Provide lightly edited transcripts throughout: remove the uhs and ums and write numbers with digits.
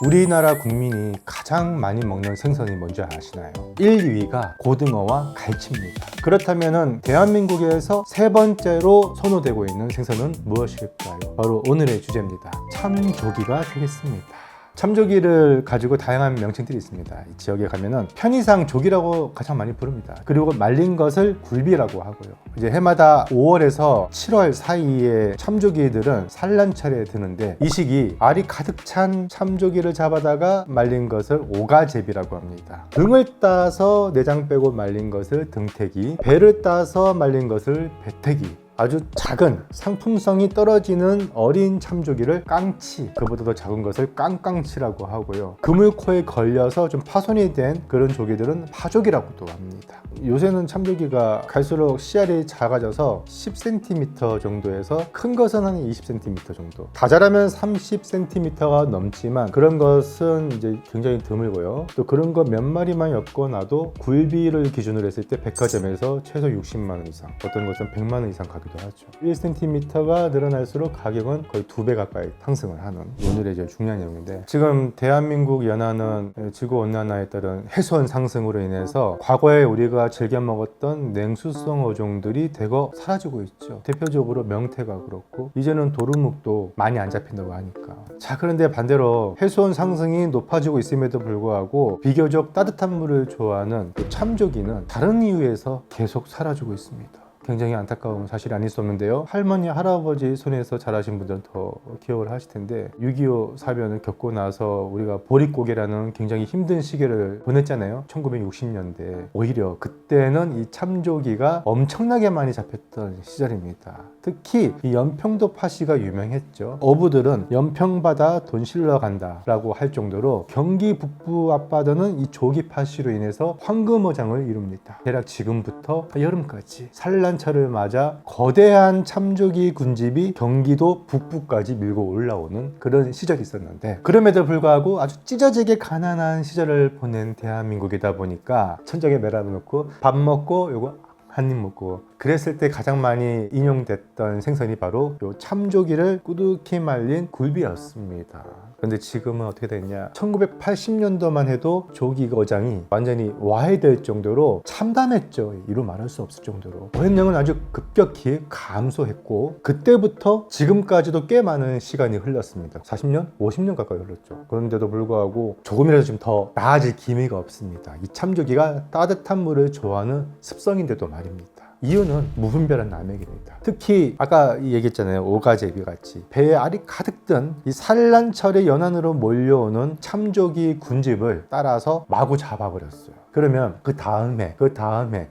우리나라 국민이 가장 많이 먹는 생선이 뭔지 아시나요? 1, 2위가 고등어와 갈치입니다. 그렇다면 대한민국에서 세 번째로 선호되고 있는 생선은 무엇일까요? 바로 오늘의 주제입니다. 참조기가 되겠습니다. 참조기를 가지고 다양한 명칭들이 있습니다. 이 지역에 가면은 편의상 조기라고 가장 많이 부릅니다. 그리고 말린 것을 굴비라고 하고요. 이제 해마다 5월에서 7월 사이에 참조기들은 산란철에 드는데 이 시기 알이 가득 찬 참조기를 잡아다가 말린 것을 오가제비라고 합니다. 등을 따서 내장 빼고 말린 것을 등태기, 배를 따서 말린 것을 배태기, 아주 작은 상품성이 떨어지는 어린 참조기를 깡치, 그보다 더 작은 것을 깡깡치라고 하고요. 그물코에 걸려서 좀 파손이 된 그런 조기들은 파조기라고도 합니다. 요새는 참조기가 갈수록 씨알이 작아져서 10cm 정도에서 큰 것은 한 20cm 정도, 다 자라면 30cm가 넘지만 그런 것은 이제 굉장히 드물고요. 또 그런 거 몇 마리만 엮어놔도 굴비를 기준으로 했을 때 백화점에서 최소 60만 원 이상, 어떤 것은 100만 원 이상 가기도 하죠. 1cm가 늘어날수록 가격은 거의 2배 가까이 상승을 하는 오늘의 이제 중요한 내용인데, 지금 대한민국 연안은 지구온난화에 따른 해수온 상승으로 인해서 과거에 우리가 즐겨 먹었던 냉수성 어종들이 대거 사라지고 있죠. 대표적으로 명태가 그렇고 이제는 도루묵도 많이 안 잡힌다고 하니까. 자, 그런데 반대로 해수온 상승이 높아지고 있음에도 불구하고 비교적 따뜻한 물을 좋아하는 참조기는 다른 이유에서 계속 사라지고 있습니다. 굉장히 안타까운 사실이 아닐 수 없는데요. 할머니, 할아버지 손에서 자라신 분들은 더 기억을 하실 텐데 6.25 사변을 겪고 나서 우리가 보릿고개라는 굉장히 힘든 시기를 보냈잖아요. 1960년대. 오히려 그때는 이 참조기가 엄청나게 많이 잡혔던 시절입니다. 특히 이 연평도 파시가 유명했죠. 어부들은 연평바다 돈 실러 간다 라고 할 정도로 경기 북부 앞바다는 이 조기 파시로 인해서 황금어장을 이룹니다. 대략 지금부터 여름까지 산란철을 맞아 거대한 참조기 군집이 경기도 북부까지 밀고 올라오는 그런 시절이 있었는데, 그럼에도 불구하고 아주 찢어지게 가난한 시절을 보낸 대한민국이다 보니까 천장에 매달아놓고 밥 먹고 요거 한 입 먹고 그랬을 때 가장 많이 인용됐던 생선이 바로 요 참조기를 꾸덕히 말린 굴비였습니다. 근데 지금은 어떻게 됐냐, 1980년도만 해도 조기 어장이 완전히 와해될 정도로 참담했죠. 이루 말할 수 없을 정도로 어획량은 아주 급격히 감소했고, 그때부터 지금까지도 꽤 많은 시간이 흘렀습니다. 40년? 50년 가까이 흘렀죠. 그런데도 불구하고 조금이라도 좀 더 나아질 기미가 없습니다. 이 참조기가 따뜻한 물을 좋아하는 습성인데도 말입니다. 이유는 무분별한 남획입니다. 특히 아까 얘기했잖아요. 오가제비 같이 배에 알이 가득 든 이 산란철의 연안으로 몰려오는 참조기 군집을 따라서 마구 잡아버렸어요. 그러면 그 다음에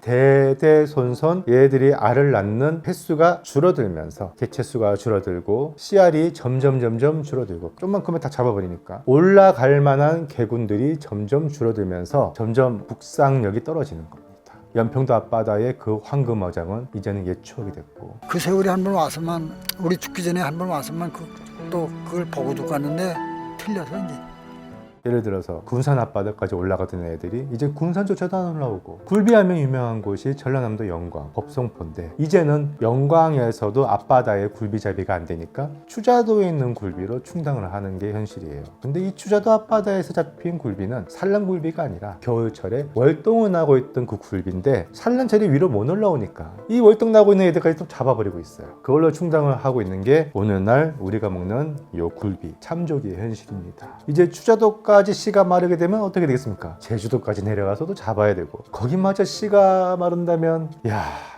대대손손 얘들이 알을 낳는 횟수가 줄어들면서 개체수가 줄어들고 씨알이 점점 줄어들고, 좀만 크면 다 잡아버리니까 올라갈 만한 개군들이 점점 줄어들면서 점점 북상력이 떨어지는 겁니다. 연평도 앞바다의 그 황금어장은 이제는 옛 추억이 됐고, 그 세월이 한 번 와서만, 우리 죽기 전에 한 번 와서만 또 그걸 보고도 갔는데 틀려서 이제. 예를 들어서 군산 앞바다까지 올라가던 애들이 이제 군산조차도 안 올라오고, 굴비하면 유명한 곳이 전라남도 영광, 법성포인데 이제는 영광에서도 앞바다에 굴비잡이가 안 되니까 추자도에 있는 굴비로 충당을 하는 게 현실이에요. 근데 이 추자도 앞바다에서 잡힌 굴비는 산란굴비가 아니라 겨울철에 월동을 하고 있던 그 굴비인데 산란철이 위로 못 올라오니까 이 월동 나고 있는 애들까지 또 잡아버리고 있어요. 그걸로 충당을 하고 있는 게 오늘날 우리가 먹는 요 굴비, 참조기의 현실입니다. 이제 추자도까지 씨가 마르게 되면 어떻게 되겠습니까? 제주도까지 내려가서도 잡아야 되고, 거기마저 씨가 마른다면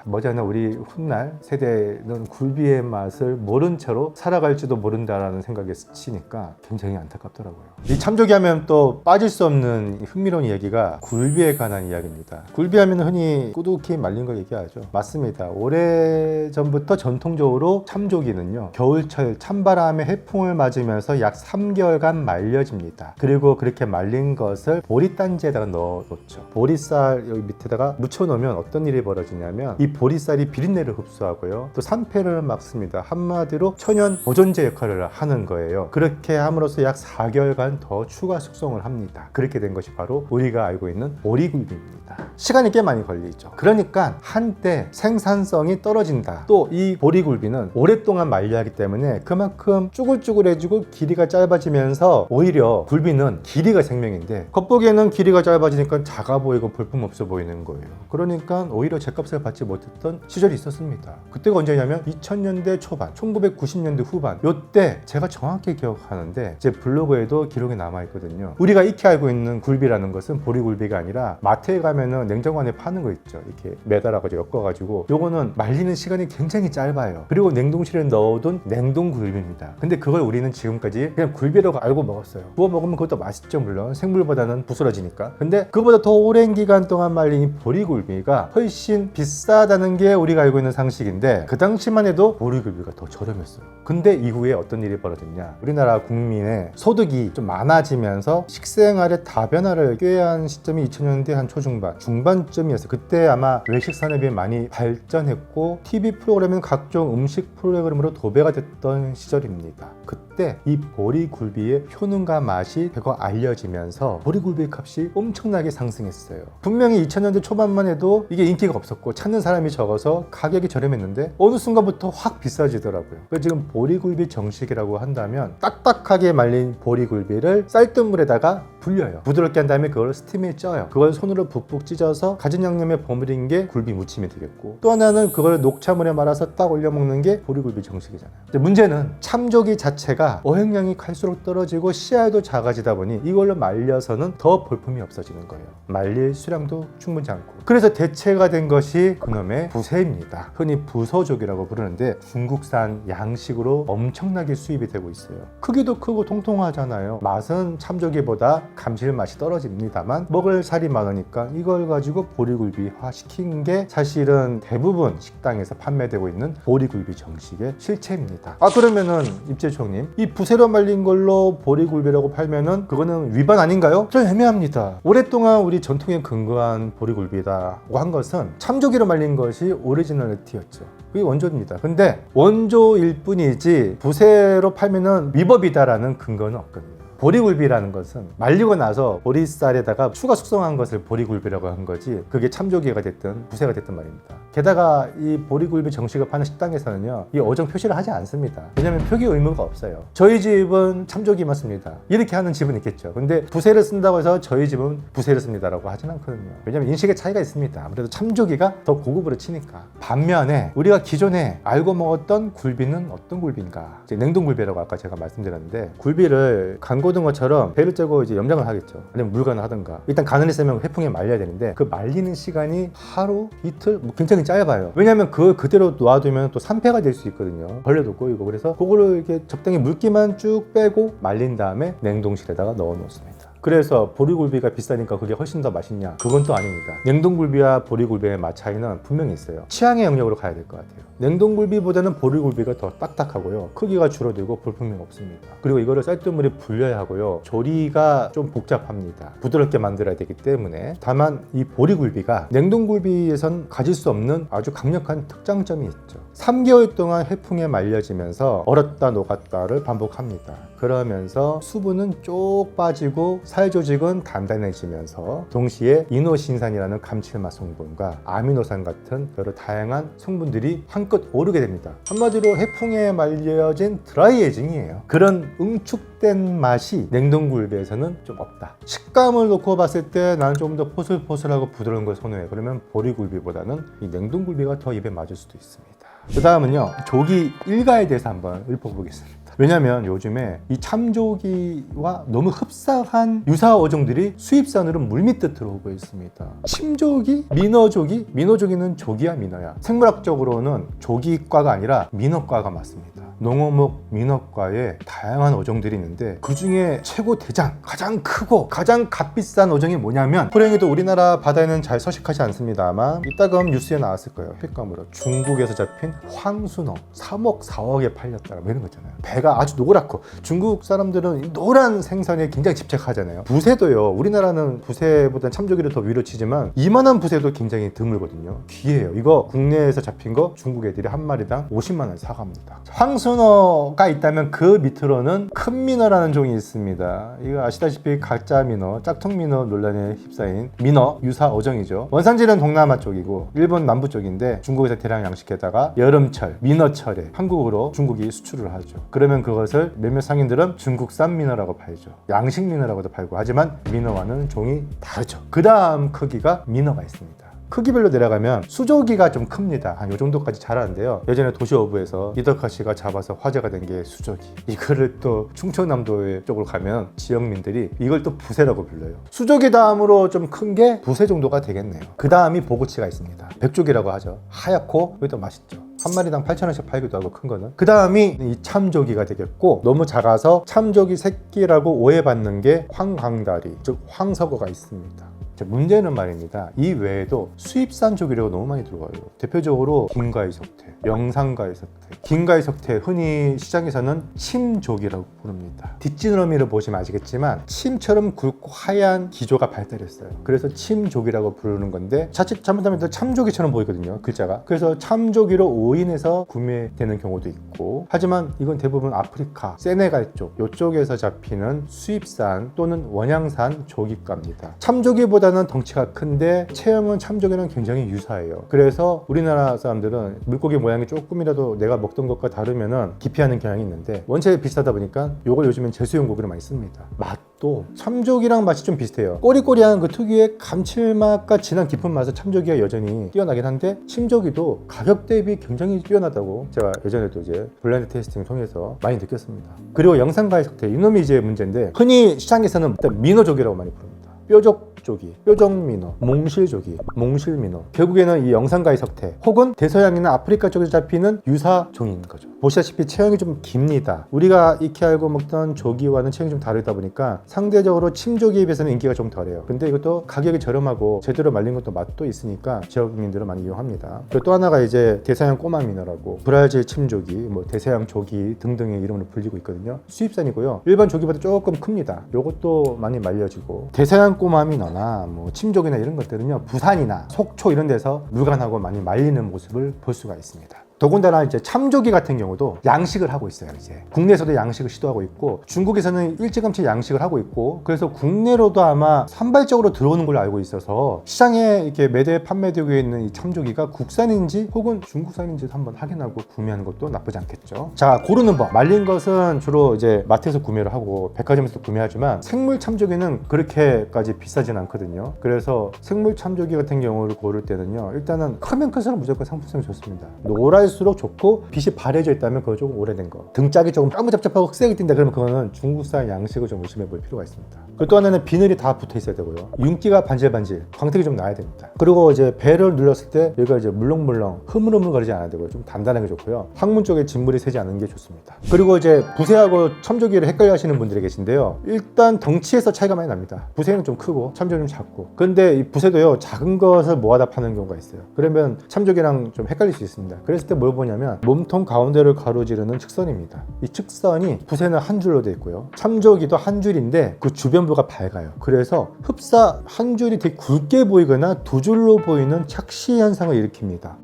머지않아 우리 훗날 세대는 굴비의 맛을 모른 채로 살아갈지도 모른다라는 생각에 스치니까 굉장히 안타깝더라고요. 이 참조기 하면 또 빠질 수 없는 흥미로운 이야기가 굴비에 관한 이야기입니다. 굴비 하면 흔히 꾸덕히 말린 거 얘기하죠. 맞습니다. 오래전부터 전통적으로 참조기는요, 겨울철 찬바람에 해풍을 맞으면서 약 3개월간 말려집니다. 그리고 그렇게 말린 것을 보리단지에다가 넣어놓죠. 보리쌀 여기 밑에다가 묻혀놓으면 어떤 일이 벌어지냐면 이 보리쌀이 비린내를 흡수하고요, 또 산패를 막습니다. 한마디로 천연 보존제 역할을 하는 거예요. 그렇게 함으로써 약 4개월간 더 추가 숙성을 합니다. 그렇게 된 것이 바로 우리가 알고 있는 보리굴비입니다. 시간이 꽤 많이 걸리죠. 그러니까 한때 생산성이 떨어진다. 또 이 보리굴비는 오랫동안 말려야 하기 때문에 그만큼 쭈글쭈글해지고 길이가 짧아지면서 오히려 굴비는 길이가 생명인데 겉보기에는 길이가 짧아지니까 작아 보이고 볼품없어 보이는 거예요. 그러니까 오히려 제값을 받지 못했던 시절이 있었습니다. 그때가 언제냐면 2000년대 초반, 1990년대 후반, 요때 제가 정확히 기억하는데 제 블로그에도 기록이 남아있거든요. 우리가 익히 알고 있는 굴비라는 것은 보리굴비가 아니라 마트에 가면은 냉장고 안에 파는 거 있죠. 이렇게 매달아가지고 엮어가지고 요거는 말리는 시간이 굉장히 짧아요. 그리고 냉동실에 넣어둔 냉동굴비입니다. 근데 그걸 우리는 지금까지 그냥 굴비라고 알고 먹었어요. 구워 먹으면 그것도 맛있죠. 물론 생물보다는 부스러지니까. 근데 그보다 더 오랜 기간 동안 말린 이 보리굴비가 훨씬 비싸다는 게 우리가 알고 있는 상식인데 그 당시만 해도 보리굴비가 더 저렴했어요. 근데 이후에 어떤 일이 벌어졌냐, 우리나라 국민의 소득이 좀 많아지면서 식생활의 다변화를 꾀한 시점이 2000년대 한 초중반 중반쯤이었어요. 그때 아마 외식 산업이 많이 발전했고 TV 프로그램은 각종 음식 프로그램으로 도배가 됐던 시절입니다. 그때 이 보리굴비의 효능과 맛이 대거 알려지면서 보리굴비 값이 엄청나게 상승했어요. 분명히 2000년대 초반만 해도 이게 인기가 없었고 찾는 사람이 적어서 가격이 저렴했는데 어느 순간부터 확 비싸지더라고요. 그래서 지금 보리굴비 정식이라고 한다면 딱딱하게 말린 보리굴비를 쌀뜨물에다가 불려요. 부드럽게 한 다음에 그걸 스팀에 쪄요. 그걸 손으로 푹푹 찢어서 가진 양념에 버무린 게 굴비 무침이 되겠고, 또 하나는 그걸 녹차물에 말아서 딱 올려 먹는 게 보리굴비 정식이잖아요. 근데 문제는 참조기 자체가 어획량이 갈수록 떨어지고 씨알도 작아지다 보니 이걸로 말려서는 더 볼품이 없어지는 거예요. 말릴 수량도 충분치 않고. 그래서 대체가 된 것이 그놈의 부새입니다. 흔히 부서족이라고 부르는데 중국산 양식으로 엄청나게 수입이 되고 있어요. 크기도 크고 통통하잖아요. 맛은 참조기보다 감칠맛이 떨어집니다만 먹을 살이 많으니까 이걸 가지고 보리굴비화 시킨 게 사실은 대부분 식당에서 판매되고 있는 보리굴비 정식의 실체입니다. 그러면은 입재총님, 이 부새로 말린 걸로 보리굴비라고 팔면은 그거는 위반 아닌가요? 좀 애매합니다. 오랫동안 우리 전통에 근거한 보리굴비다고 한 것은 참조기로 말린 것이 오리지널리티였죠. 그게 원조입니다. 근데 원조일 뿐이지 부새로 팔면은 위법이다라는 근거는 없거든요. 보리굴비라는 것은 말리고 나서 보리쌀에다가 추가 숙성한 것을 보리굴비라고 한 거지 그게 참조기가 됐든 부새가 됐든 말입니다. 게다가 이 보리굴비 정식을 파는 식당에서는요, 이 어종 표시를 하지 않습니다. 왜냐면 표기 의무가 없어요. 저희 집은 참조기만 씁니다, 이렇게 하는 집은 있겠죠. 근데 부새를 쓴다고 해서 저희 집은 부새를 씁니다라고 하진 않거든요. 왜냐면 인식의 차이가 있습니다. 아무래도 참조기가 더 고급으로 치니까. 반면에 우리가 기존에 알고 먹었던 굴비는 어떤 굴비인가, 이제 냉동굴비라고 아까 제가 말씀드렸는데, 굴비를 간고등어처럼 배를 째고 이제 염장을 하겠죠. 아니면 물간을 하든가. 일단 간을 했으면 회풍에 말려야 되는데 그 말리는 시간이 하루, 이틀, 굉장히 짧아요. 왜냐면 그걸 그대로 놔두면 또 산패가 될 수 있거든요. 벌레도 꼬이고. 그래서 그거를 이렇게 적당히 물기만 쭉 빼고 말린 다음에 냉동실에다가 넣어 놓습니다. 그래서 보리굴비가 비싸니까 그게 훨씬 더 맛있냐? 그건 또 아닙니다. 냉동굴비와 보리굴비의 맛 차이는 분명히 있어요. 취향의 영역으로 가야 될 것 같아요. 냉동굴비보다는 보리굴비가 더 딱딱하고요, 크기가 줄어들고 볼품이 없습니다. 그리고 이거를 쌀뜨물에 불려야 하고요, 조리가 좀 복잡합니다. 부드럽게 만들어야 되기 때문에. 다만 이 보리굴비가 냉동굴비에선 가질 수 없는 아주 강력한 특장점이 있죠. 3개월 동안 해풍에 말려지면서 얼었다 녹았다를 반복합니다. 그러면서 수분은 쪽 빠지고 살 조직은 단단해지면서 동시에 이노신산이라는 감칠맛 성분과 아미노산 같은 여러 다양한 성분들이 한껏 오르게 됩니다. 한마디로 해풍에 말려진 드라이에이징이에요. 그런 응축된 맛이 냉동굴비에서는 좀 없다. 식감을 놓고 봤을 때 나는 조금 더 포슬포슬하고 부드러운 걸 선호해. 그러면 보리굴비보다는 이 냉동굴비가 더 입에 맞을 수도 있습니다. 그 다음은요, 조기 일가에 대해서 한번 읊어보겠습니다. 왜냐면 요즘에 이 참조기와 너무 흡사한 유사 어종들이 수입산으로 물밀듯 들어오고 있습니다. 침조기, 민어조기, 민어조기는 조기야 민어야. 생물학적으로는 조기과가 아니라 민어과가 맞습니다. 농어목 민어과에 다양한 어종들이 있는데 그 중에 최고 대장, 가장 크고 가장 값비싼 어종이 뭐냐면, 호랭이도 우리나라 바다에는 잘 서식하지 않습니다만 이따금 뉴스에 나왔을 거예요. 횟감으로 중국에서 잡힌 황순어 3억 4억에 팔렸다라고 이런 거 있잖아요. 배가 배가 아주 노랗고, 중국 사람들은 노란 생선에 굉장히 집착하잖아요. 부새도요, 우리나라는 부새보다 참조기를 더 위로 치지만 이만한 부새도 굉장히 드물거든요. 귀해요. 이거 국내에서 잡힌 거 중국 애들이 한 마리당 50만 원 사갑니다. 황순어가 있다면 그 밑으로는 큰 민어라는 종이 있습니다. 이거 아시다시피 가짜 민어, 짝퉁 민어 논란에 휩싸인 민어 유사 어종이죠. 원산지는 동남아 쪽이고 일본 남부 쪽인데 중국에서 대량 양식했다가 여름철, 민어철에 한국으로 중국이 수출을 하죠. 그러면 그것을 몇몇 상인들은 중국산 민어라고 팔죠. 양식 민어라고도 팔고, 하지만 민어와는 종이 다르죠. 그 다음 크기가 민어가 있습니다. 크기별로 내려가면 수조기가 좀 큽니다. 한 이 정도까지 자라는데요. 예전에 도시어부에서 이덕화 씨가 잡아서 화제가 된 게 수조기. 이거를 또 충청남도 쪽으로 가면 지역민들이 이걸 또 부새라고 불러요. 수조기 다음으로 좀 큰 게 부새 정도가 되겠네요. 그 다음이 보고치가 있습니다. 백조기라고 하죠. 하얗고 여기도 맛있죠. 한 마리당 8,000원씩 팔기도 하고, 큰 거는. 그 다음이 이 참조기가 되겠고, 너무 작아서 참조기 새끼라고 오해받는 게 황강다리, 즉 황석어가 있습니다. 문제는 말입니다. 이 외에도 수입산 조기류가 너무 많이 들어와요. 대표적으로 김가희 석태, 영산가희 석태. 김가희 석태, 흔히 시장에서는 침조기라고 부릅니다. 뒷지느러미를 보시면 아시겠지만 침처럼 굵고 하얀 기조가 발달했어요. 그래서 침조기라고 부르는 건데, 자칫 잘못하면 또 참조기처럼 보이거든요, 글자가. 그래서 참조기로 오인해서 구매되는 경우도 있고, 하지만 이건 대부분 아프리카, 세네갈 쪽, 이쪽에서 잡히는 수입산 또는 원양산 조기과입니다. 참조기보다는 덩치가 큰데 체형은 참조기랑 굉장히 유사해요. 그래서 우리나라 사람들은 물고기 모양이 조금이라도 내가 먹던 것과 다르면은 기피하는 경향이 있는데, 원체 비싸다 보니까 요걸 요즘엔 제수용 고기를 많이 씁니다. 맛도 참조기랑 맛이 좀 비슷해요. 꼬리꼬리한 그 특유의 감칠맛과 진한 깊은 맛은 참조기가 여전히 뛰어나긴 한데, 침조기도 가격 대비 굉장히 뛰어나다고 제가 예전에도 이제 블라인드 테이스팅을 통해서 많이 느꼈습니다. 그리고 영산가의 석태, 이놈이 이제 문제인데, 흔히 시장에서는 일단 민어조기라고 많이 부릅니다. 뾰족조기, 뾰족민어, 몽실조기, 몽실민어. 결국에는 이 영산가의 석태 혹은 대서양이나 아프리카 쪽에서 잡히는 유사종인 거죠. 보시다시피 체형이 좀 깁니다. 우리가 익히 알고 먹던 조기와는 체형이 좀 다르다 보니까 상대적으로 침조기에 비해서는 인기가 좀 덜해요. 근데 이것도 가격이 저렴하고 제대로 말린 것도 맛도 있으니까 지역민들은 많이 이용합니다. 그리고 또 하나가 이제 대서양 꼬마민어라고, 브라질 침조기, 뭐 대서양 조기 등등의 이름으로 불리고 있거든요. 수입산이고요. 일반 조기보다 조금 큽니다. 요것도 많이 말려지고, 대서양 꼬마민어나 뭐 침조기나 이런 것들은요, 부산이나 속초 이런 데서 물간하고 많이 말리는 모습을 볼 수가 있습니다. 더군다나 이제 참조기 같은 경우도 양식을 하고 있어요. 이제 국내에서도 양식을 시도하고 있고, 중국에서는 일찌감치 양식을 하고 있고, 그래서 국내로도 아마 산발적으로 들어오는 걸로 알고 있어서 시장에 이렇게 매대 판매되고 있는 이 참조기가 국산인지 혹은 중국산인지 한번 확인하고 구매하는 것도 나쁘지 않겠죠. 자, 고르는 법. 말린 것은 주로 이제 마트에서 구매를 하고 백화점에서 구매하지만, 생물 참조기는 그렇게까지 비싸진 않거든요. 그래서 생물 참조기 같은 경우를 고를 때는요, 일단은 크면 클수록 무조건 상품성이 좋습니다. 노랄수록 좋고, 빛이 바래져 있다면 그거 조금 오래된 거, 등짝이 조금 까무잡잡하고 흑색이 띈다 그러면 그거는 중국산 양식을 좀 의심해 볼 필요가 있습니다. 그리고 또 하나는 비늘이 다 붙어 있어야 되고요. 윤기가 반질반질, 광택이 좀 나야 됩니다. 그리고 이제 배를 눌렀을 때 여기가 이제 물렁물렁 흐물흐물거리지 않아야 되고요. 좀 단단하게 좋고요. 항문 쪽에 진물이 새지 않는 게 좋습니다. 그리고 이제 부새하고 참조기를 헷갈려 하시는 분들이 계신데요, 일단 덩치에서 차이가 많이 납니다. 부새는 좀 크고 참조기는 좀 작고, 근데 이 부새도요, 작은 것을 모아다 파는 경우가 있어요. 그러면 참조기랑 좀 헷갈릴 수 있습니다. 그랬을 때 뭘 보냐면, 몸통 가운데를 가로지르는 측선입니다. 이 측선이 부새는 한 줄로 되어 있고요, 참조기도 한 줄인데 그 주변부가 밝아요. 그래서 흡사 한 줄이 되게 굵게 보이거나 두 줄로 보이는 착시 현상을 일으킵니다.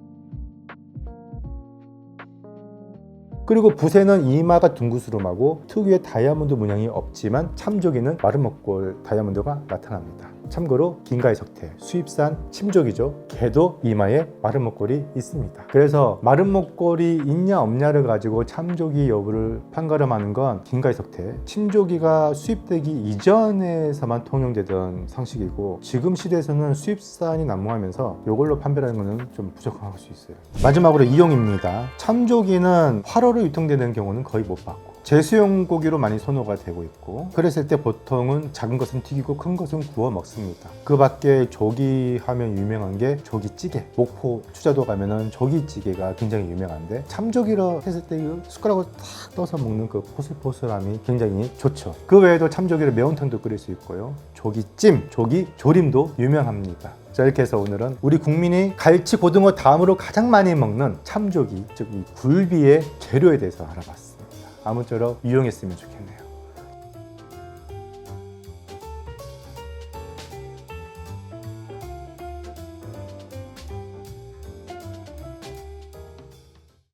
그리고 부새는 이마가 둥그스름하고 특유의 다이아몬드 문양이 없지만, 참조기는 마름모꼴 다이아몬드가 나타납니다. 참고로 긴가의 석태, 수입산 침조기죠. 걔도 이마에 마름모꼴이 있습니다. 그래서 마름모꼴이 있냐 없냐를 가지고 참조기 여부를 판가름하는 건 긴가의 석태, 침조기가 수입되기 이전에서만 통용되던 상식이고, 지금 시대에서는 수입산이 난무하면서 이걸로 판별하는 것은 좀 부족할 수 있어요. 마지막으로 이용입니다. 참조기는 활어로 유통되는 경우는 거의 못 봤고, 제수용 고기로 많이 선호가 되고 있고, 그랬을 때 보통은 작은 것은 튀기고 큰 것은 구워 먹습니다. 그 밖에 조기 하면 유명한 게 조기찌개, 목포 추자도 가면은 조기찌개가 굉장히 유명한데, 참조기로 했을 때 숟가락으로 탁 떠서 먹는 그 포슬포슬함이 굉장히 좋죠. 그 외에도 참조기로 매운탕도 끓일 수 있고요, 조기찜, 조기조림도 유명합니다. 자, 이렇게 해서 오늘은 우리 국민이 갈치, 고등어 다음으로 가장 많이 먹는 참조기, 즉 이 굴비의 재료에 대해서 알아봤습니다. 아무쪼록 유용했으면 좋겠네요.